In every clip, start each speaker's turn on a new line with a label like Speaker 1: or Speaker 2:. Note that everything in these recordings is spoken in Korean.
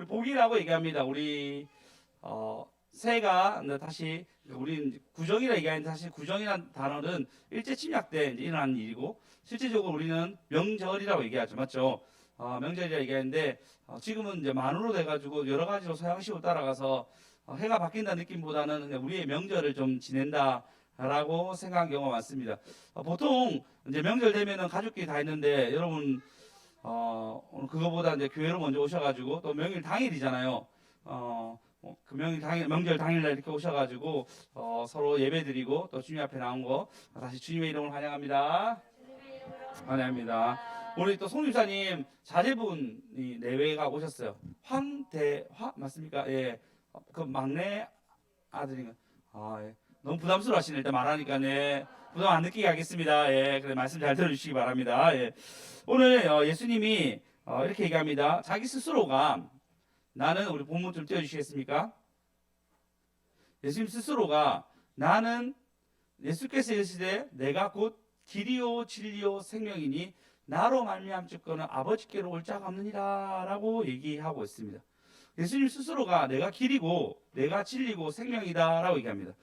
Speaker 1: 우리 복이라고 얘기합니다. 우리 새가 다시 우리 구정이라 얘기하는데 사실 구정이라는 단어는 일제 침략 때 이제 일어난 일이고 실제적으로 우리는 명절이라고 얘기하죠, 맞죠? 명절이라 얘기하는데 지금은 이제 만으로 돼가지고 여러 가지로 서양식으로 따라가서 해가 바뀐다는 느낌보다는 그냥 우리의 명절을 좀 지낸다라고 생각한 경우가 많습니다. 보통 이제 명절 되면은 가족끼리 다 있는데 여러분 오늘 그거보다 이제 교회로 먼저 오셔가지고 또 명일 당일이잖아요. 그 명일 당일, 명절 당일날 이렇게 오셔가지고 서로 예배드리고 또 주님 앞에 나온 거 다시 주님의 이름을 환영합니다. 환영합니다. 우리 또 송유사님 자제분이 내외가 오셨어요. 황대화 맞습니까? 예, 그 막내 아들인가? 예. 너무 부담스러워하시네. 일단 말하니까 네. 부담 안 느끼게 하겠습니다. 예, 그래 말씀 잘 들어주시기 바랍니다. 예. 오늘 예수님이 이렇게 얘기합니다. 자기 스스로가 나는 우리 본문 좀 띄워주시겠습니까? 예수님 스스로가 나는 예수께서 이르시되 내가 곧 길이요 진리요 생명이니 나로 말미암 듣고는 아버지께로 올 자가 없느니라 라고 얘기하고 있습니다. 예수님 스스로가 내가 길이고 내가 진리고 생명이다 라고 얘기합니다.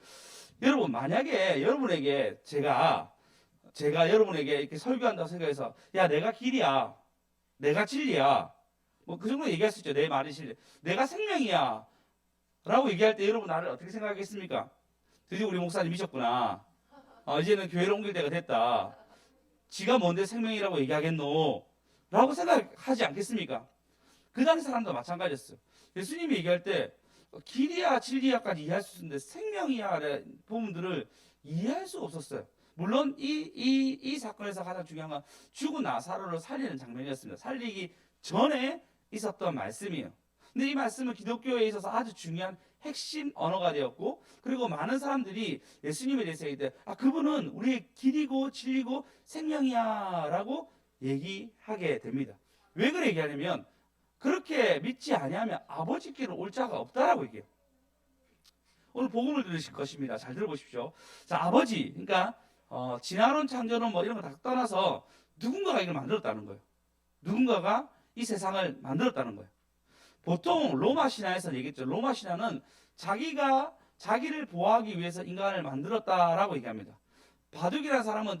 Speaker 1: 여러분 만약에 여러분에게 제가 여러분에게 이렇게 설교한다고 생각해서 야 내가 길이야 내가 진리야 뭐 그 정도 얘기할 수 있죠. 내 말이 진리 내가 생명이야 라고 얘기할 때 여러분 나를 어떻게 생각하겠습니까? 드디어 우리 목사님이셨구나. 이제는 교회로 옮길 때가 됐다. 지가 뭔데 생명이라고 얘기하겠노? 라고 생각하지 않겠습니까? 그 당시 사람도 마찬가지였어요. 예수님이 얘기할 때 길이야 진리야까지 이해할 수 있는데 생명이야 부분들을 이해할 수 없었어요. 물론 이 사건에서 가장 중요한 건 죽은 나사로를 살리는 장면이었습니다. 살리기 전에 있었던 말씀이에요. 근데 이 말씀은 기독교에 있어서 아주 중요한 핵심 언어가 되었고 그리고 많은 사람들이 예수님에 대해서 얘기할 때 그분은 우리의 길이고 진리고 생명이야 라고 얘기하게 됩니다. 왜 그래 얘기하냐면 그렇게 믿지 아니하면 아버지께로 올 자가 없다라고 얘기해요. 오늘 복음을 들으실 것입니다. 잘 들어보십시오. 자, 아버지, 그러니까 진화론, 창조론 뭐 이런 거 다 떠나서 누군가가 이걸 만들었다는 거예요. 누군가가 이 세상을 만들었다는 거예요. 보통 로마 신화에서 얘기했죠. 로마 신화는 자기가 자기를 보호하기 위해서 인간을 만들었다라고 얘기합니다. 바둑이라는 사람은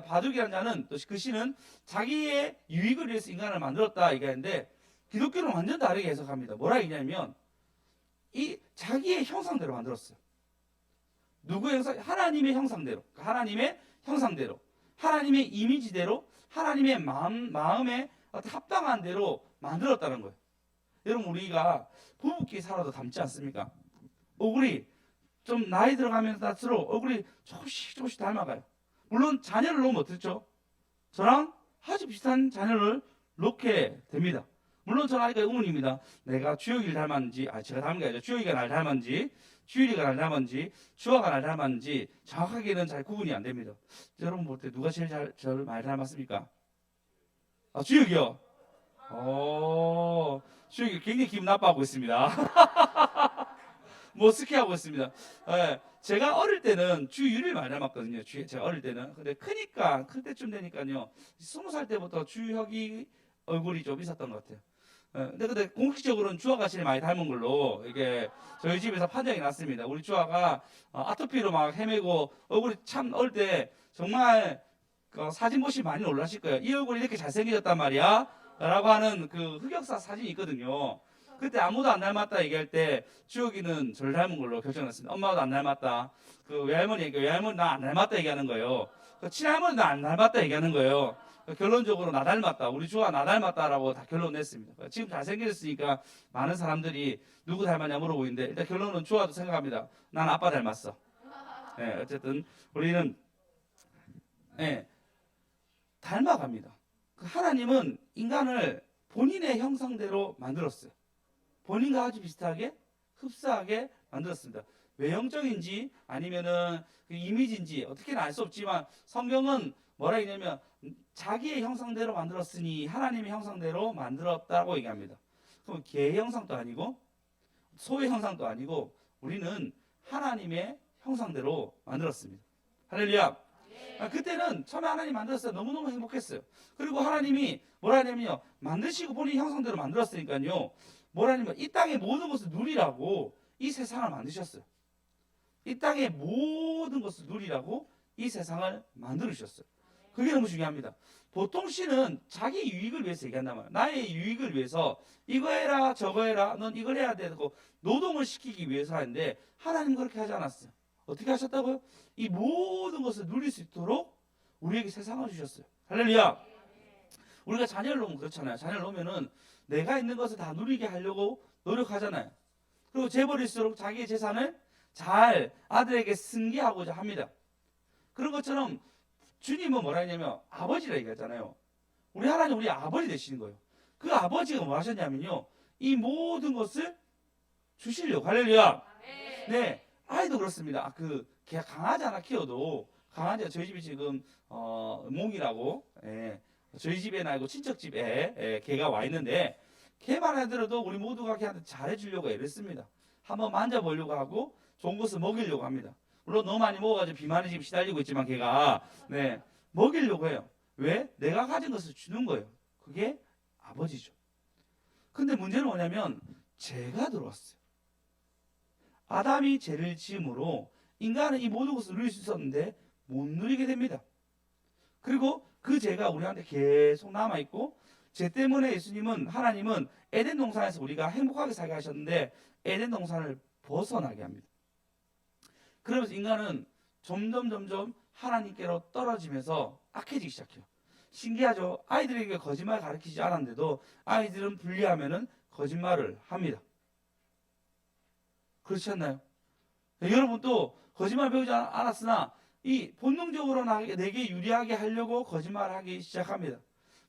Speaker 1: 바둑이라는 자는 또 그 신은 자기의 유익을 위해서 인간을 만들었다 얘기하는데 기독교는 완전 다르게 해석합니다. 뭐라 얘기냐면 이 자기의 형상대로 만들었어요. 누구의 형상? 하나님의 형상대로. 하나님의 형상대로. 하나님의 이미지대로 하나님의 마음에 합당한 대로 만들었다는 거예요. 여러분 우리가 부부끼리 살아도 닮지 않습니까? 얼굴이 좀 나이 들어가면서 갈수록 얼굴이 조금씩 닮아가요. 물론 자녀를 놓으면 어떻죠? 저랑 아주 비슷한 자녀를 놓게 됩니다. 물론 저는 아이가 의문입니다. 내가 주혁이를 닮았는지 제가 닮은 게 아니죠. 주혁이가 날 닮았는지 주율이가 날 닮았는지 주아가 날 닮았는지 정확하게는 잘 구분이 안 됩니다. 여러분 볼 때 누가 제일 저를 많이 닮았습니까? 주혁이요. 주혁이 굉장히 기분 나빠하고 있습니다. 뭐 스키하고 있습니다. 제가 어릴 때는 주유리를 많이 닮았거든요. 제가 어릴 때는. 근데 크니까 클 때쯤 되니까요. 20살 때부터 주혁이 얼굴이 좀 있었던 것 같아요. 근데 공식적으로는 주아가 제일 많이 닮은 걸로 이게 저희 집에서 판정이 났습니다. 우리 주아가 아토피로 막 헤매고 얼굴이 참 어릴 때 정말 사진 보시면 많이 놀라실 거예요. 이 얼굴이 이렇게 잘생겨졌단 말이야 라고 하는 그 흑역사 사진이 있거든요. 그때 아무도 안 닮았다 얘기할 때 주혁이는 저를 닮은 걸로 결정났습니다. 엄마도 안 닮았다. 그 외할머니 나 안 닮았다 얘기하는 거예요. 그 친할머니 나 안 닮았다 얘기하는 거예요. 결론적으로 나 닮았다. 우리 주아 나 닮았다라고 다 결론 냈습니다. 지금 잘생겼으니까 많은 사람들이 누구 닮았냐 물어보고 있는데 일단 결론은 주아도 생각합니다. 난 아빠 닮았어. 어쨌든 우리는 닮아갑니다. 하나님은 인간을 본인의 형상대로 만들었어요. 본인과 아주 비슷하게 흡사하게 만들었습니다. 외형적인지 아니면은 그 이미지인지 어떻게는 알 수 없지만 성경은 뭐라 했냐면 자기의 형상대로 만들었으니 하나님의 형상대로 만들었다고 얘기합니다. 그럼 개의 형상도 아니고 소의 형상도 아니고 우리는 하나님의 형상대로 만들었습니다. 할렐루야. 그때는 처음에 하나님 만들었을 때 너무너무 행복했어요. 그리고 하나님이 뭐라 하냐면요. 만드시고 본인 형상대로 만들었으니까요. 뭐라냐면 이 땅의 모든 것을 누리라고 이 세상을 만드셨어요. 이 땅의 모든 것을 누리라고 이 세상을 만들으셨어요. 그게 너무 중요합니다. 보통 신은 자기 유익을 위해서 얘기한단 말이에요. 나의 유익을 위해서 이거 해라 저거 해라 넌 이걸 해야 되고 노동을 시키기 위해서 하는데 하나님 그렇게 하지 않았어요. 어떻게 하셨다고요? 이 모든 것을 누릴 수 있도록 우리에게 세상을 주셨어요. 할렐루야. 우리가 자녀를 놓으면 그렇잖아요. 자녀를 놓으면은 내가 있는 것을 다 누리게 하려고 노력하잖아요. 그리고 재벌일수록 자기의 재산을 잘 아들에게 승계하고자 합니다. 그런 것처럼 주님은 뭐라 했냐면 아버지라 얘기하잖아요. 우리 하나님 우리 아버지 되시는 거예요. 그 아버지가 뭐 하셨냐면요. 이 모든 것을 주시려고. 할렐루야. 네. 아이도 그렇습니다. 걔 강아지 하나 키워도 강아지가 저희 집이 지금 몽이라고 저희 집에는 아니고 친척 집에 걔가 와 있는데 걔만 해들어도 우리 모두가 걔한테 잘해주려고 애를 씁니다. 한번 만져보려고 하고 좋은 것을 먹이려고 합니다. 물론 너무 많이 먹어가지고 비만이 지금 시달리고 있지만 걔가 먹이려고 해요. 왜? 내가 가진 것을 주는 거예요. 그게 아버지죠. 근데 문제는 뭐냐면 죄가 들어왔어요. 아담이 죄를 지음으로 인간은 이 모든 것을 누릴 수 있었는데 못 누리게 됩니다. 그리고 그 죄가 우리한테 계속 남아있고 죄 때문에 하나님은 에덴 동산에서 우리가 행복하게 살게 하셨는데 에덴 동산을 벗어나게 합니다. 그러면서 인간은 점점 하나님께로 떨어지면서 악해지기 시작해요. 신기하죠? 아이들에게 거짓말 가르치지 않았는데도 아이들은 불리하면은 거짓말을 합니다. 그렇지 않나요? 여러분도 거짓말 배우지 않았으나 이 본능적으로 내게 유리하게 하려고 거짓말하기 시작합니다.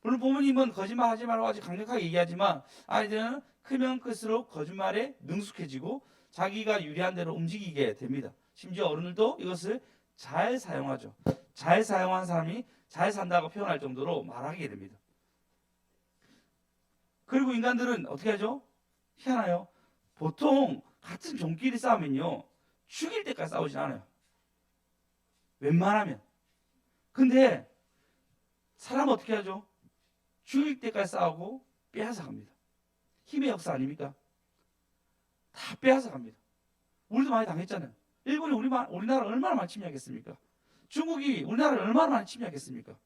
Speaker 1: 물론 부모님은 거짓말하지 말라고 아주 강력하게 얘기하지만 아이들은 크면 클수록 거짓말에 능숙해지고 자기가 유리한 대로 움직이게 됩니다. 심지어 어른들도 이것을 잘 사용하죠. 잘 사용한 사람이 잘 산다고 표현할 정도로 말하게 됩니다. 그리고 인간들은 어떻게 하죠? 희한해요. 보통 같은 종끼리 싸우면요 죽일 때까지 싸우진 않아요. 웬만하면. 근데 사람은 어떻게 하죠? 죽일 때까지 싸우고 빼앗아 갑니다. 힘의 역사 아닙니까? 다 빼앗아 갑니다. 우리도 많이 당했잖아요. 일본이 우리나라를 얼마나 많이 침략했습니까? 중국이 우리나라를 얼마나 많이 침략했습니까?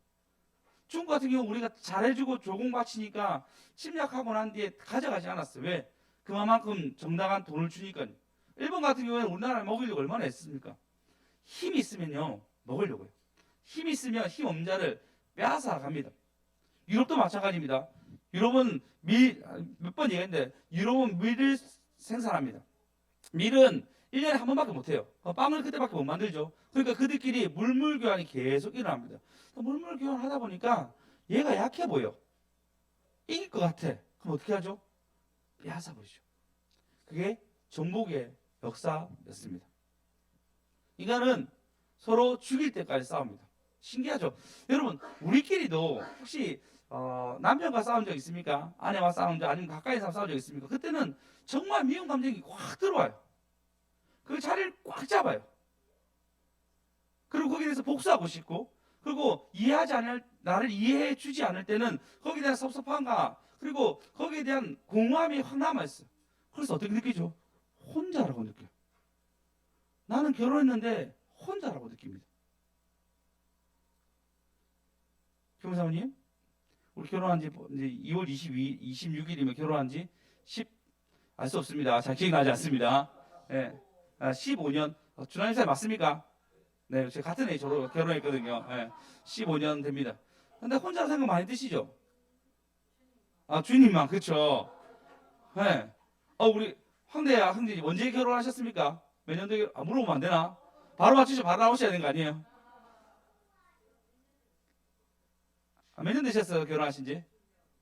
Speaker 1: 중국 같은 경우 우리가 잘해주고 조공 바치니까 침략하고 난 뒤에 가져가지 않았어요. 왜? 그만큼 정당한 돈을 주니까요. 일본 같은 경우에는 우리나라를 먹이려고 얼마나 했습니까? 힘이 있으면요 먹으려고요. 힘이 있으면 힘 없는 자를 빼앗아 갑니다. 유럽도 마찬가지입니다. 유럽은 몇 번 얘기했는데 유럽은 밀을 생산합니다. 밀은 1년에 한 번밖에 못해요. 빵을 그때밖에 못 만들죠. 그러니까 그들끼리 물물 교환이 계속 일어납니다. 물물 교환을 하다 보니까 얘가 약해 보여. 이길 것 같아. 그럼 어떻게 하죠? 빼앗아 버리죠. 그게 정복의 역사였습니다. 인간은 서로 죽일 때까지 싸웁니다. 신기하죠? 여러분 우리끼리도 혹시 남편과 싸운 적 있습니까? 아내와 싸운 적 아니면 가까이 사람 싸운 적 있습니까? 그때는 정말 미움 감정이 확 들어와요. 그 자리를 꽉 잡아요. 그리고 거기에 대해서 복수하고 싶고 그리고 나를 이해해 주지 않을 때는 거기에 대한 섭섭함과 그리고 거기에 대한 공허함이 확 남아있어요. 그래서 어떻게 느끼죠? 혼자라고 느껴요. 나는 결혼했는데 혼자라고 느낍니다. 교무사모님, 우리 결혼한 지 이제 2월 26일이면 결혼한 지 알 수 없습니다. 잘 기억나지 않습니다. 네. 15년. 준하님 사이 맞습니까? 네, 제가 같은 애 결혼했거든요. 네. 15년 됩니다. 근데 혼자 생각 많이 드시죠? 주님만, 그쵸? 네. 우리 황대야, 형제님, 언제 결혼하셨습니까? 몇 년도에, 물어보면 안 되나? 바로 맞추죠. 바로 나오셔야 되는 거 아니에요? 몇 년 되셨어요? 결혼하신 지?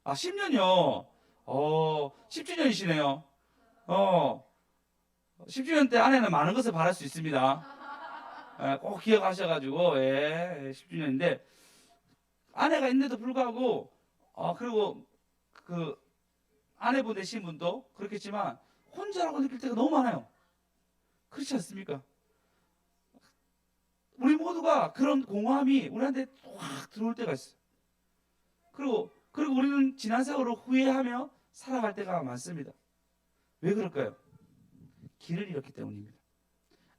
Speaker 1: 10년이요. 10주년이시네요. 10주년 때 아내는 많은 것을 바랄 수 있습니다. 꼭 기억하셔가지고, 10주년인데, 아내가 있는데도 불구하고, 그리고 그 아내분 되신 분도 그렇겠지만, 혼자라고 느낄 때가 너무 많아요. 그렇지 않습니까? 우리 모두가 그런 공허함이 우리한테 확 들어올 때가 있어요. 그리고 우리는 지난 세월을 후회하며 살아갈 때가 많습니다. 왜 그럴까요? 길을 잃었기 때문입니다.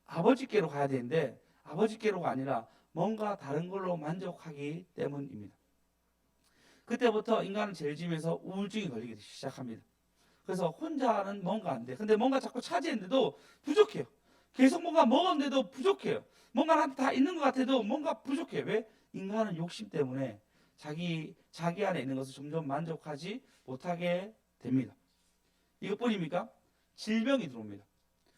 Speaker 1: 아버지께로 가야 되는데 아버지께로가 아니라 뭔가 다른 걸로 만족하기 때문입니다. 그때부터 인간은 죄를 지으면서 우울증이 걸리기 시작합니다. 그래서 혼자는 뭔가 안 돼. 근데 뭔가 자꾸 차지했는데도 부족해요. 계속 뭔가 먹었는데도 부족해요. 뭔가 나한테 다 있는 것 같아도 뭔가 부족해요. 왜? 인간은 욕심 때문에 자기 안에 있는 것을 점점 만족하지 못하게 됩니다. 이것뿐입니까? 질병이 들어옵니다.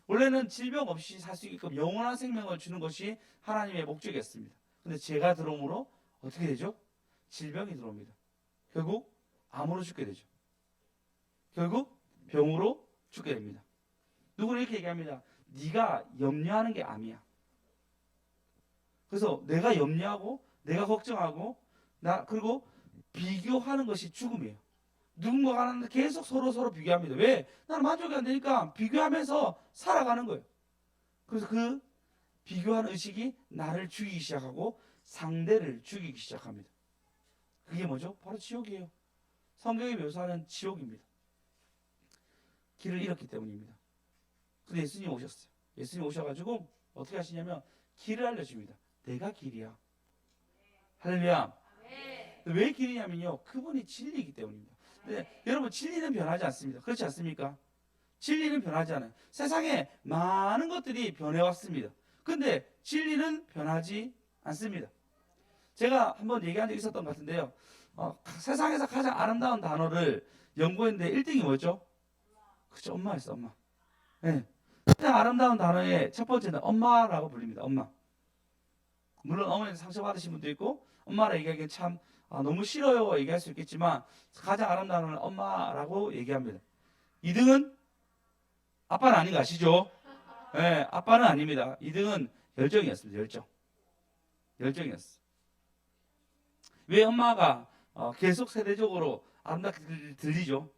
Speaker 1: 원래는 질병 없이 살 수 있게끔 영원한 생명을 주는 것이 하나님의 목적이었습니다. 근데 죄가 들어오므로 어떻게 되죠? 질병이 들어옵니다. 결국 암으로 죽게 되죠. 결국 병으로 죽게 됩니다. 누구는 이렇게 얘기합니다. 네가 염려하는 게 암이야. 그래서 내가 염려하고 내가 걱정하고 그리고 비교하는 것이 죽음이에요. 누군가가 하는데 계속 서로 비교합니다. 왜? 나는 만족이 안 되니까 비교하면서 살아가는 거예요. 그래서 그 비교하는 의식이 나를 죽이기 시작하고 상대를 죽이기 시작합니다. 그게 뭐죠? 바로 지옥이에요. 성경이 묘사하는 지옥입니다. 길을 잃었기 때문입니다. 근데 예수님 오셨어요. 예수님 오셔가지고 어떻게 하시냐면 길을 알려줍니다. 내가 길이야. 할렐루야. 왜 길이냐면요. 그분이 진리이기 때문입니다. 근데 여러분 진리는 변하지 않습니다. 그렇지 않습니까? 진리는 변하지 않아요. 세상에 많은 것들이 변해왔습니다. 근데 진리는 변하지 않습니다. 제가 한번 얘기한 적 있었던 것 같은데요. 세상에서 가장 아름다운 단어를 연구했는데 1등이 뭐였죠? 그죠, 엄마였어, 엄마. 네. 가장 아름다운 단어의 첫 번째는 엄마라고 불립니다. 엄마. 물론 어머니는 상처받으신 분도 있고 엄마라 얘기하기엔 참 너무 싫어요 얘기할 수 있겠지만 가장 아름다운 단어는 엄마라고 얘기합니다. 2등은 아빠는 아닌 거 아시죠? 네, 아빠는 아닙니다. 2등은 열정이었습니다. 열정이었어. 왜 엄마가 계속 세대적으로 아름답게 들리죠?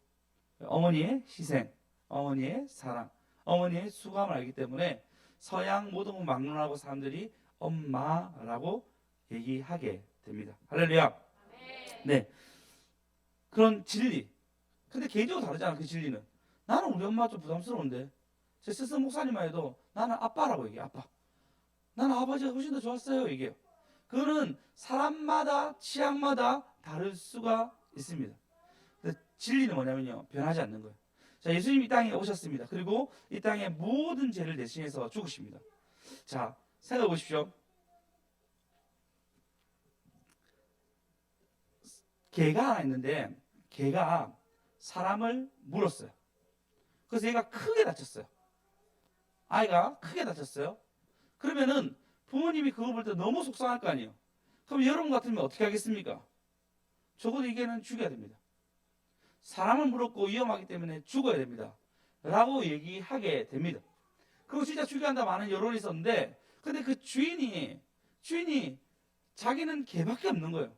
Speaker 1: 어머니의 희생, 어머니의 사랑, 어머니의 수고함을 알기 때문에 서양 모든 막론하고 사람들이 엄마라고 얘기하게 됩니다. 할렐루야. 네, 그런 진리. 근데 개인적으로 다르잖아. 그 진리는. 나는 우리 엄마 좀 부담스러운데 제 스승 목사님만 해도 나는 아빠라고 얘기해. 아빠. 나는 아버지가 훨씬 더 좋았어요. 얘기해요. 그거는 사람마다 취향마다 다를 수가 있습니다. 근데 진리는 뭐냐면요. 변하지 않는 거예요. 자, 예수님이 이 땅에 오셨습니다. 그리고 이 땅에 모든 죄를 대신해서 죽으십니다. 자, 생각해 보십시오. 개가 하나 있는데 개가 사람을 물었어요. 그래서 얘가 크게 다쳤어요. 아이가 크게 다쳤어요. 그러면은 부모님이 그거 볼 때 너무 속상할 거 아니에요. 그럼 여러분 같으면 어떻게 하겠습니까? 적어도 이 개는 죽여야 됩니다. 사람을 물었고 위험하기 때문에 죽어야 됩니다. 라고 얘기하게 됩니다. 그리고 진짜 죽여야 한다 많은 여론이 있었는데 근데 그 주인이 자기는 개밖에 없는 거예요.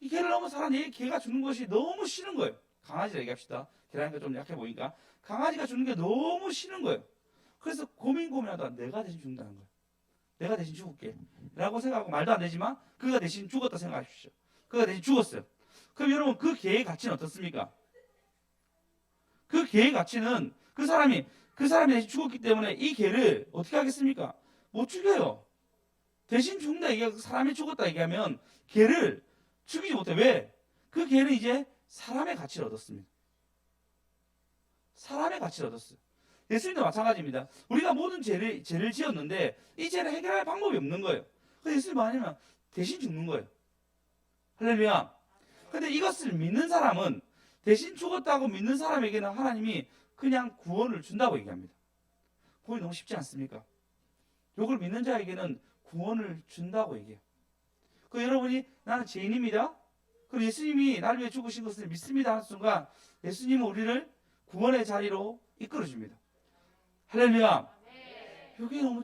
Speaker 1: 이 개를 너무 사랑해. 개가 죽는 것이 너무 싫은 거예요. 강아지라 얘기합시다. 개라니까 좀 약해 보이니까. 강아지가 죽는 게 너무 싫은 거예요. 그래서 고민하다가 내가 대신 죽는다는 거예요. 내가 대신 죽을게. 라고 생각하고 말도 안 되지만 그가 대신 죽었다 생각하십시오. 그가 대신 죽었어요. 그럼 여러분 그 개의 가치는 어떻습니까? 그 개의 가치는 그 사람이 대신 죽었기 때문에 이 개를 어떻게 하겠습니까? 못 죽여요. 대신 죽는다 얘기하고 사람이 죽었다 얘기하면 개를 죽이지 못해. 왜? 그 개는 이제 사람의 가치를 얻었습니다. 사람의 가치를 얻었어요. 예수님도 마찬가지입니다. 우리가 모든 죄를 지었는데 이 죄를 해결할 방법이 없는 거예요. 그래서 예수님 아니면 대신 죽는 거예요. 할렐루야. 근데 이것을 믿는 사람은 대신 죽었다고 믿는 사람에게는 하나님이 그냥 구원을 준다고 얘기합니다. 구원이 너무 쉽지 않습니까? 이걸 믿는 자에게는 구원을 준다고 얘기해요. 그 여러분이 나는 죄인입니다. 그리고 예수님이 나를 위해 죽으신 것을 믿습니다 하는 순간 예수님은 우리를 구원의 자리로 이끌어줍니다. 할렐루야. 이게 너무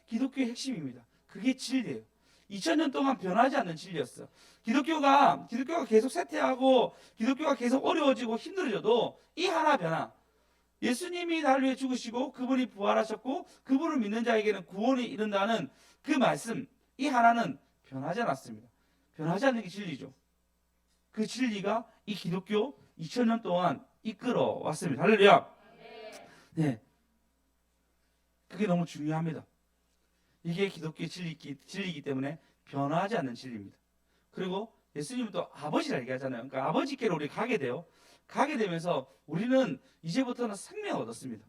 Speaker 1: 기독교의 핵심입니다. 그게 진리예요. 2000년 동안 변하지 않는 진리였어. 기독교가 계속 쇠퇴하고 기독교가 계속 어려워지고 힘들어져도 이 하나 변화. 예수님이 나를 위해 죽으시고 그분이 부활하셨고 그분을 믿는 자에게는 구원이 이른다는 그 말씀, 이 하나는 변하지 않았습니다. 변하지 않는 게 진리죠. 그 진리가 이 기독교 2000년 동안 이끌어 왔습니다. 할렐루야. 네, 그게 너무 중요합니다. 이게 기독교의 진리이기 때문에 변화하지 않는 진리입니다. 그리고 예수님은 또 아버지라 얘기하잖아요. 그러니까 아버지께로 우리 가게 돼요. 가게 되면서 우리는 이제부터는 생명을 얻었습니다.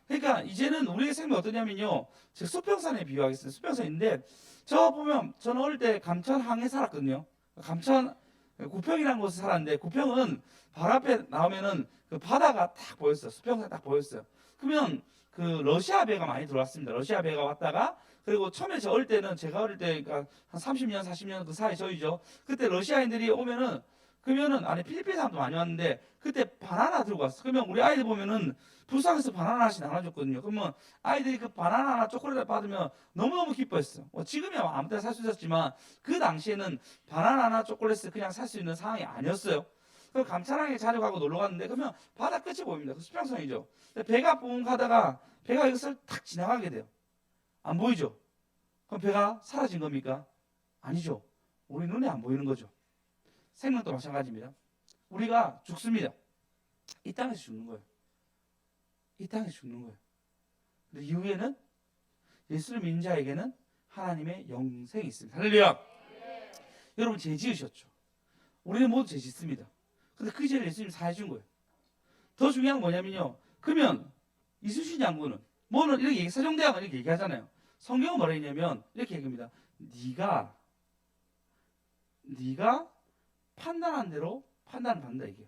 Speaker 1: 그러니까 이제는 우리의 생명이 어떠냐면요. 제가 수평선에 비유하겠습니다. 수평선인데 저 보면 저는 어릴 때 감천항에 살았거든요. 감천 구평이라는 곳에 살았는데 구평은 바로 앞에 나오면은 그 바다가 딱 보였어요. 수평선이 딱 보였어요. 그러면 그 러시아 배가 많이 들어왔습니다. 러시아 배가 왔다가 그리고 처음에 제가 어릴 때 그러니까 한 30년, 40년 그 사이 저희죠. 그때 러시아인들이 오면은 그러면은 안에 필리핀 사람도 많이 왔는데 그때 바나나 들고 왔어. 그러면 우리 아이들 보면은 불쌍해서 바나나 하나씩 나눠줬거든요. 그러면 아이들이 그 바나나 하나 초콜릿을 받으면 너무너무 기뻐했어. 지금이야 아무 때나 살 수 있었지만 그 당시에는 바나나 하나 초콜릿을 그냥 살 수 있는 상황이 아니었어요. 그 감천항에 자주 가고 놀러 갔는데 그러면 바다 끝이 보입니다. 그 수평선이죠. 배가 뿡 가다가 배가 이것을 탁 지나가게 돼요. 안 보이죠? 그럼 배가 사라진 겁니까? 아니죠. 우리 눈에 안 보이는 거죠. 생명도 마찬가지입니다. 우리가 죽습니다. 이 땅에서 죽는 거예요. 이 땅에서 죽는 거예요. 근데 이후에는 예수를 믿는 자에게는 하나님의 영생이 있습니다. 할렐루야. 네. 여러분 죄 지으셨죠. 우리는 모두 죄 짓습니다. 근데 그 죄를 예수님이 사해 준 거예요. 더 중요한 건 뭐냐면요. 그러면 이순신 장군은 뭐는 이렇게 세종대왕은 이렇게 얘기하잖아요. 성경은 뭐라 했냐면 이렇게 얘기합니다. 네가 판단한 대로 판단을 받는다 이게요.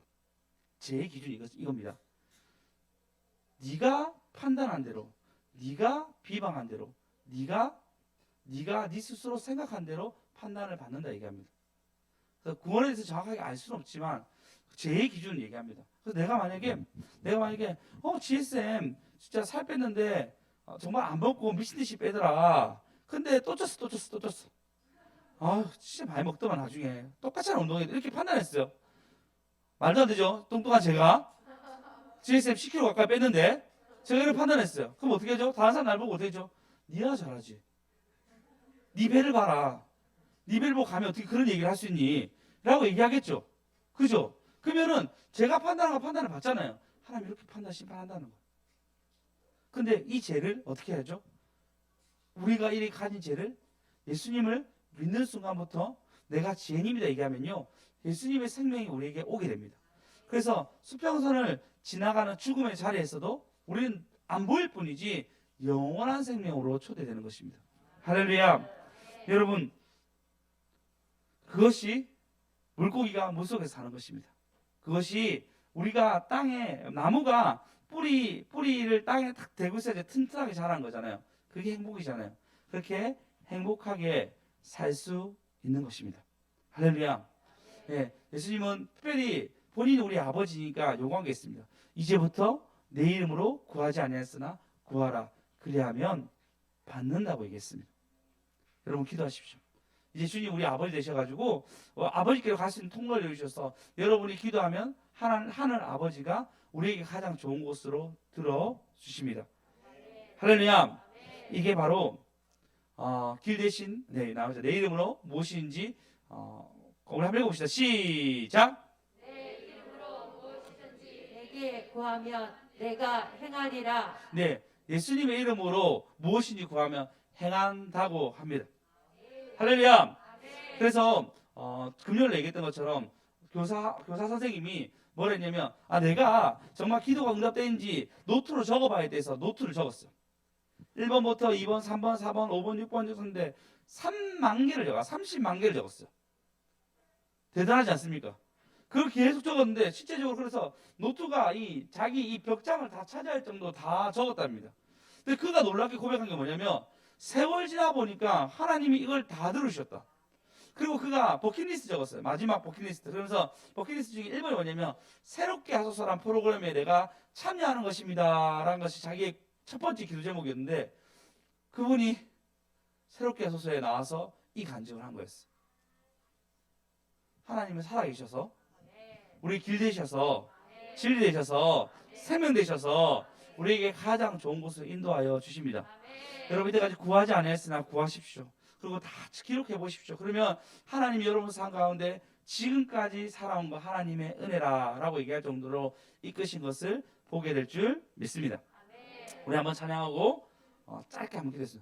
Speaker 1: 제 기준이 이겁니다. 네가 판단한 대로, 네가 비방한 대로, 네가 네 스스로 생각한 대로 판단을 받는다 얘기합니다. 그래서 구원에 대해서 정확하게 알 수는 없지만 제 기준을 얘기합니다. 그래서 내가 만약에 GSM 진짜 살 뺐는데 정말 안 먹고 미친 듯이 빼더라. 근데 또 쪘어. 진짜 많이 먹더만 나중에 똑같이 하는 운동에 이렇게 판단했어요. 말도 안 되죠. 뚱뚱한 제가 GSM 10kg 가까이 뺐는데 제가 이렇게 판단했어요. 그럼 어떻게 하죠? 다른 사람 날 보고 어떻게 하죠? 니가 잘하지. 네 배를 봐라. 네 배를 보고 가면 어떻게 그런 얘기를 할 수 있니? 라고 얘기하겠죠. 그죠? 그러면은 제가 판단한 거 판단을 받잖아요. 하나님 이렇게 심판한다는 거예요. 근데 이 죄를 어떻게 하죠? 우리가 이렇게 가진 죄를 예수님을 믿는 순간부터 내가 죄인입니다 얘기하면요. 예수님의 생명이 우리에게 오게 됩니다. 그래서 수평선을 지나가는 죽음의 자리에서도 우리는 안 보일 뿐이지 영원한 생명으로 초대되는 것입니다. 할렐루야. 여러분 그것이 물고기가 물속에서 사는 것입니다. 그것이 우리가 땅에 나무가 뿌리를 땅에 탁 대고 있어야 튼튼하게 자라는 거잖아요. 그게 행복이잖아요. 그렇게 행복하게 살 수 있는 것입니다. 할렐루야. 예, 예수님은 특별히 본인이 우리 아버지니까 요구한 게 있습니다. 이제부터 내 이름으로 구하지 아니하였으나 구하라. 그리하면 받는다고 얘기했습니다. 여러분 기도하십시오. 이제 주님 우리 아버지 되셔가지고 아버지께로 갈 수 있는 통로를 열주셔서 여러분이 기도하면 하늘 아버지가 우리에게 가장 좋은 곳으로 들어주십니다. 할렐루야. 이게 바로 길 대신 나오죠. 내 이름으로 무엇인지 우리 한번 읽어봅시다. 시작.
Speaker 2: 내 이름으로 무엇이든지 내게 구하면 내가 행하리라.
Speaker 1: 네, 예수님의 이름으로 무엇인지 구하면 행한다고 합니다. 할렐루야. 그래서 금요일 얘기했던 것처럼 교사 선생님이 뭐라 했냐면 내가 정말 기도가 응답되는지 노트로 적어봐야 돼서 노트를 적었어요. 1번부터 2번, 3번, 4번, 5번, 6번 적었는데 3만 개를 30만 개를 적었어요. 대단하지 않습니까? 그걸 계속 적었는데 실제적으로 그래서 노트가 자기 이 벽장을 다 차지할 정도 다 적었답니다. 근데 그가 놀랍게 고백한 게 뭐냐면 세월 지나 보니까 하나님이 이걸 다 들으셨다. 그리고 그가 버킷리스트 적었어요. 마지막 버킷리스트. 그러면서 버킷리스트 중에 1번이 뭐냐면 새롭게 하소서란 프로그램에 내가 참여하는 것입니다. 라는 것이 자기의 첫 번째 기도 제목이었는데 그분이 새롭게 하소서에 나와서 이 간증을 한 거였어요. 하나님은 살아계셔서 우리 길 되셔서 진리 되셔서 생명 되셔서 우리에게 가장 좋은 곳을 인도하여 주십니다. 여러분 이때까지 구하지 않았으나 구하십시오. 그리고 다 기록해 보십시오. 그러면 하나님이 여러분 삶 가운데 지금까지 살아온 거 하나님의 은혜라라고 얘기할 정도로 이끄신 것을 보게 될 줄 믿습니다. 우리 한번 찬양하고 짧게 한번 기도했습니다.